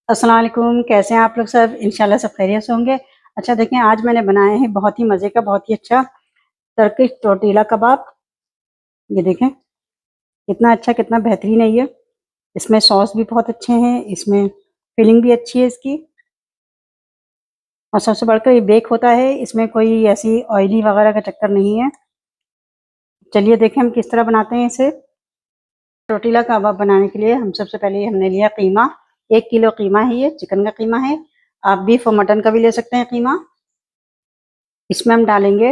अस्सलाम वालेकुम, कैसे हैं आप लोग सब? इंशाल्लाह सब खैरियत से होंगे। अच्छा देखें, आज मैंने बनाए हैं बहुत ही मज़े का, बहुत ही अच्छा टर्किश टोर्टिला कबाब। ये देखें, कितना अच्छा, कितना बेहतरीन है ये। इसमें सॉस भी बहुत अच्छे हैं, इसमें फिलिंग भी अच्छी है इसकी, और सबसे बढ़कर ये बेक होता है, इसमें कोई ऐसी ऑयली वगैरह का चक्कर नहीं है। चलिए देखें हम किस तरह बनाते हैं इसे। टोर्टिला कबाब बनाने के लिए हम सबसे पहले हमने लिया कीमा। 1 किलो कीमा है, ये चिकन का कीमा है। आप बीफ और मटन का भी ले सकते हैं कीमा। इसमें हम डालेंगे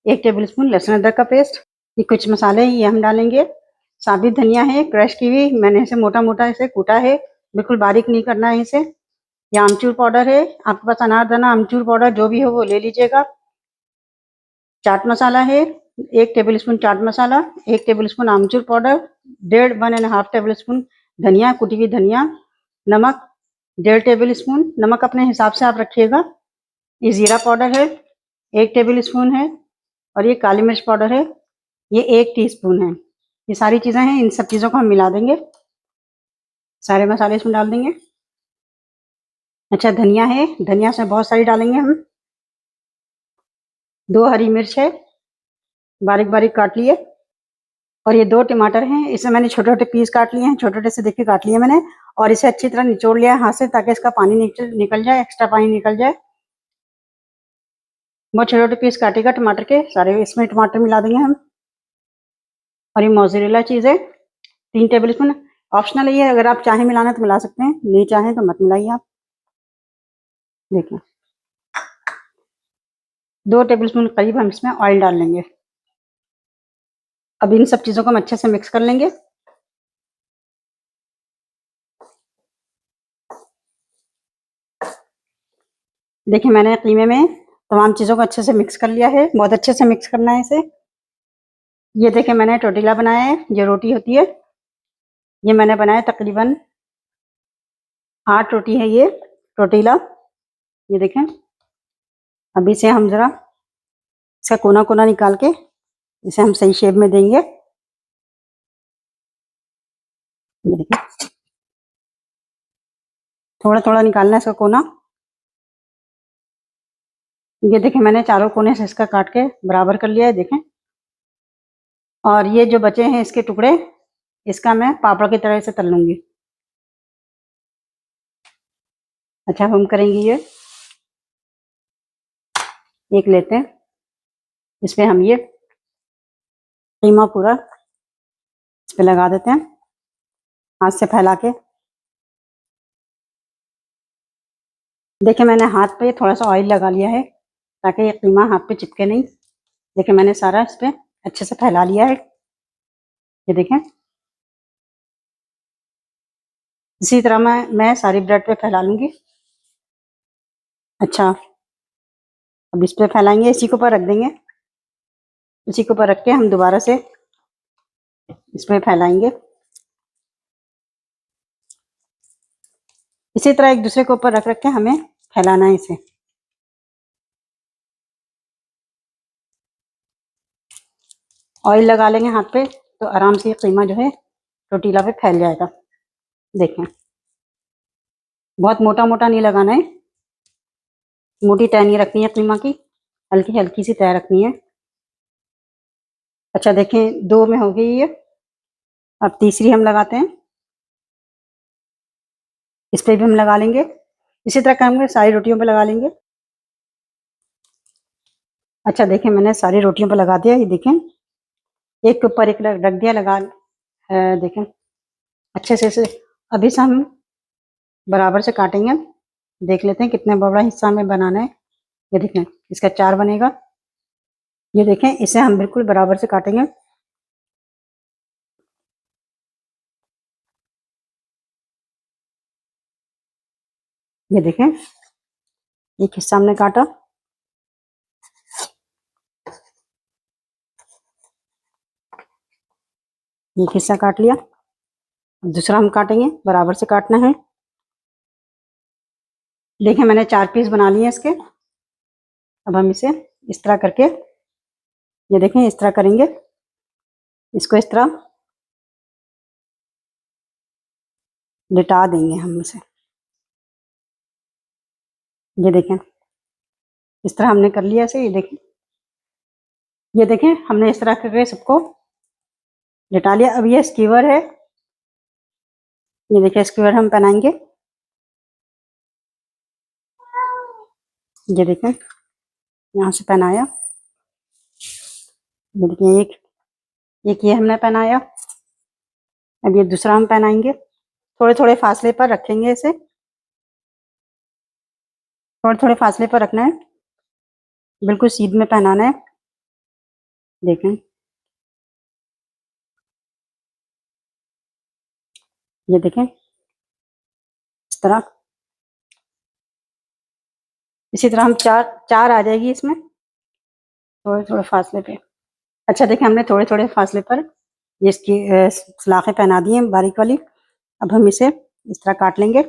1 टेबल स्पून लहसुन अदरक का पेस्ट। ये कुछ मसाले ये हम डालेंगे। साबित धनिया है क्रश की हुई, मैंने इसे मोटा मोटा इसे कूटा है, बिल्कुल बारीक नहीं करना है इसे। ये आमचूर पाउडर है, आपके पास अनारदाना आमचूर पाउडर जो भी हो वो ले लीजिएगा। चाट मसाला है 1 table spoon chaat masala, 1 table spoon आमचूर पाउडर, 1.5 टेबल स्पून धनिया, कुटी हुई धनिया। नमक 1.5 टेबल स्पून, नमक अपने हिसाब से आप रखिएगा। ये जीरा पाउडर है 1 टेबल स्पून है, और ये काली मिर्च पाउडर है, ये 1 टीस्पून है। ये सारी चीज़ें हैं, इन सब चीज़ों को हम मिला देंगे, सारे मसाले इसमें डाल देंगे। अच्छा धनिया है, धनिया से बहुत सारी डालेंगे हम। 2 हरी मिर्च है, बारीक बारीक काट लिए। और ये 2 टमाटर हैं, इसे मैंने छोटे छोटे पीस काट लिए हैं, छोटे छोटे से देखिए काट लिए मैंने। और इसे अच्छी तरह निचोड़ लिया है हाथ से, ताकि इसका पानी निकल जाए, एक्स्ट्रा पानी निकल जाए। बहुत छोटे छोटे पीस काटेगा टमाटर के, सारे इसमें टमाटर मिला देंगे हम। और ये मोज़रेला चीज़ है 3 टेबल स्पून, ऑप्शनल है ये, अगर आप चाहें मिलाना तो मिला सकते हैं, नहीं चाहें तो मत मिलाइए आप। देखिए 2 टेबल स्पून करीब हम इसमें ऑयल डाल लेंगे। अब इन सब चीज़ों को हम अच्छे से मिक्स कर लेंगे। देखिए मैंने कीमे में तमाम चीज़ों को अच्छे से मिक्स कर लिया है, बहुत अच्छे से मिक्स करना है इसे। ये देखिए मैंने टोर्टिला बनाया है, जो रोटी होती है, ये मैंने बनाया तकरीबन 8 रोटी है ये टोर्टिला। ये देखें, अभी इसे हम ज़रा इसका कोना कोना निकाल के इसे हम सही शेप में देंगे। ये देखिए, थोड़ा थोड़ा निकालना है इसका कोना। ये देखें मैंने चारों कोने से इसका काट के बराबर कर लिया है, देखें। और ये जो बचे हैं इसके टुकड़े, इसका मैं पापड़ की तरह से तल लूँगी। अच्छा हम करेंगे ये, एक लेते हैं, इसमें हम ये कीमा पूरा इस पे लगा देते हैं, हाथ से फैला के। देखिए मैंने हाथ पे थोड़ा सा ऑयल लगा लिया है, ताकि ये कीमा हाथ पे चिपके नहीं। देखिए मैंने सारा इस पे अच्छे से फैला लिया है, ये देखें। इसी तरह मैं सारी ब्रेड पे फैला लूँगी। अच्छा, अब इस पे फैलाएंगे, इसी के ऊपर रख देंगे, इसी के ऊपर रख के हम दोबारा से इसमें फैलाएंगे। इसी तरह एक दूसरे के ऊपर रख रख के हमें फैलाना है इसे। ऑयल लगा लेंगे हाथ पे, तो आराम से ये कीमा जो है टोर्टिला पे फैल जाएगा। देखें, बहुत मोटा मोटा नहीं लगाना है, मोटी तय नहीं रखनी है कीमा की, हल्की हल्की सी तय रखनी है। अच्छा देखें, 2 में हो गई ये, अब तीसरी हम लगाते हैं, इस पे भी हम लगा लेंगे। इसी तरह करेंगे, सारी रोटियों पे लगा लेंगे। अच्छा देखें मैंने सारी रोटियों पे लगा दिया, ये देखें, एक के ऊपर एक रख दिया, लगा देखें अच्छे से इसे। अभी से हम बराबर से काटेंगे, देख लेते हैं कितने बड़ा हिस्सा हमें बनाना है। ये देखें, इसका 4 बनेगा। ये देखें, इसे हम बिल्कुल बराबर से काटेंगे। ये देखें, एक हिस्सा हमने काटा, एक हिस्सा काट लिया, दूसरा हम काटेंगे, बराबर से काटना है। देखिए मैंने 4 पीस बना लिए इसके। अब हम इसे इस तरह करके, ये देखें इस तरह करेंगे, इसको इस तरह लिटा देंगे हम इसे। ये देखें, इस तरह हमने कर लिया इसे। ये देखें हमने इस तरह करके सबको लिटा लिया। अब ये स्कीवर है, ये देखिए स्कीवर हम पहनाएंगे। ये देखें यहाँ से पहनाया। ये देखिए एक ये हमने पहनाया। अब ये दूसरा हम पहनाएंगे। थोड़े थोड़े फासले पर रखेंगे इसे, थोड़े थोड़े फासले पर रखना है, बिल्कुल सीध में पहनाना है। देखें ये देखें इस तरह, इसी तरह हम चार आ जाएगी इसमें, थोड़े थोड़े फासले पे। अच्छा देखें हमने थोड़े थोड़े फासले पर ये इसकी सलाखें पहना दी हैं बारीक वाली। अब हम इसे इस तरह काट लेंगे।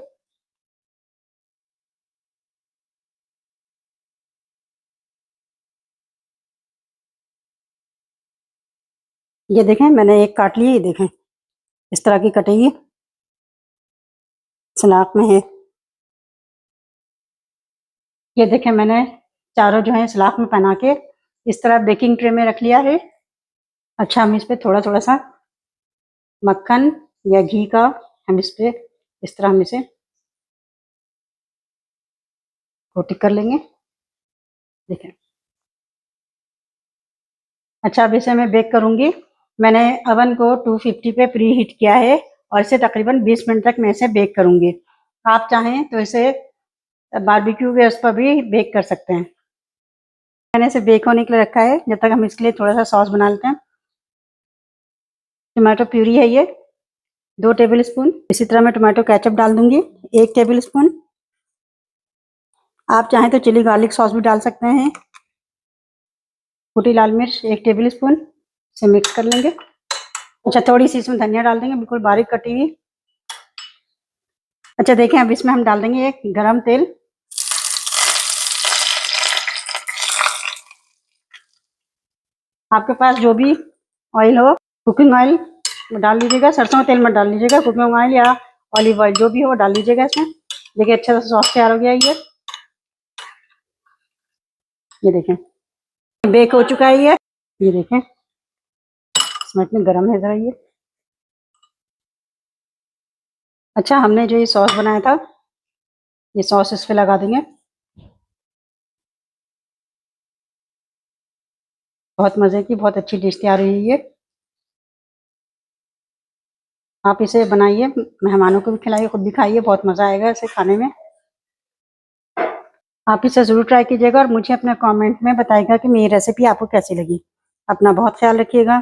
ये देखें मैंने एक काट लिया। ये देखें इस तरह की कटेगी, सलाख में है। ये देखें मैंने चारों जो है सलाख में पहना के इस तरह बेकिंग ट्रे में रख लिया है। अच्छा हम इस पे थोड़ा थोड़ा सा मक्खन या घी का हम इस पे इस तरह हम इसे कोटिंग कर लेंगे। देखें अच्छा अब इसे मैं बेक करूंगी। मैंने अवन को 250 पे प्री हीट किया है और इसे तकरीबन 20 मिनट तक मैं इसे बेक करूंगी। आप चाहें तो इसे बारबेक्यू गैस पर भी बेक कर सकते हैं। मैंने इसे बेक होने के लिए रखा है। जब तक हम इसके लिए थोड़ा सा सॉस बना लेते हैं। टमाटो प्यूरी है ये 2 टेबल स्पून। इसी तरह मैं टमाटो केचप डाल दूंगी 1 टेबल स्पून। आप चाहें तो चिली गार्लिक सॉस भी डाल सकते हैं। कुटी लाल मिर्च 1 टेबल स्पून। इसे मिक्स कर लेंगे। अच्छा थोड़ी सी इसमें धनिया डाल देंगे, बिल्कुल बारीक कटी हुई। अच्छा देखें अब इसमें हम डाल देंगे एक गरम तेल। आपके पास जो भी ऑयल हो, कुकिंग ऑयल डाल लीजिएगा, सरसों का तेल मत डाल लीजिएगा, कुकिंग ऑयल या ऑलिव ऑयल जो भी हो डाल लीजिएगा इसमें। देखिए अच्छा सा सॉस तैयार हो गया ये देखें बेक हो चुका है ये देखें इसमें इतनी गर्म है जरा ये। अच्छा हमने जो ये सॉस बनाया था ये सॉस इस पे लगा देंगे। बहुत मज़े की बहुत अच्छी डिश तैयार हुई है ये। आप इसे बनाइए, मेहमानों को भी खिलाइए, खुद भी खाइए, बहुत मज़ा आएगा इसे खाने में। आप इसे ज़रूर ट्राई कीजिएगा और मुझे अपने कमेंट में बताइएगा कि मेरी रेसिपी आपको कैसी लगी। अपना बहुत ख्याल रखिएगा।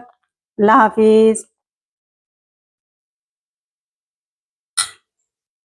अल्लाह हाफिज़।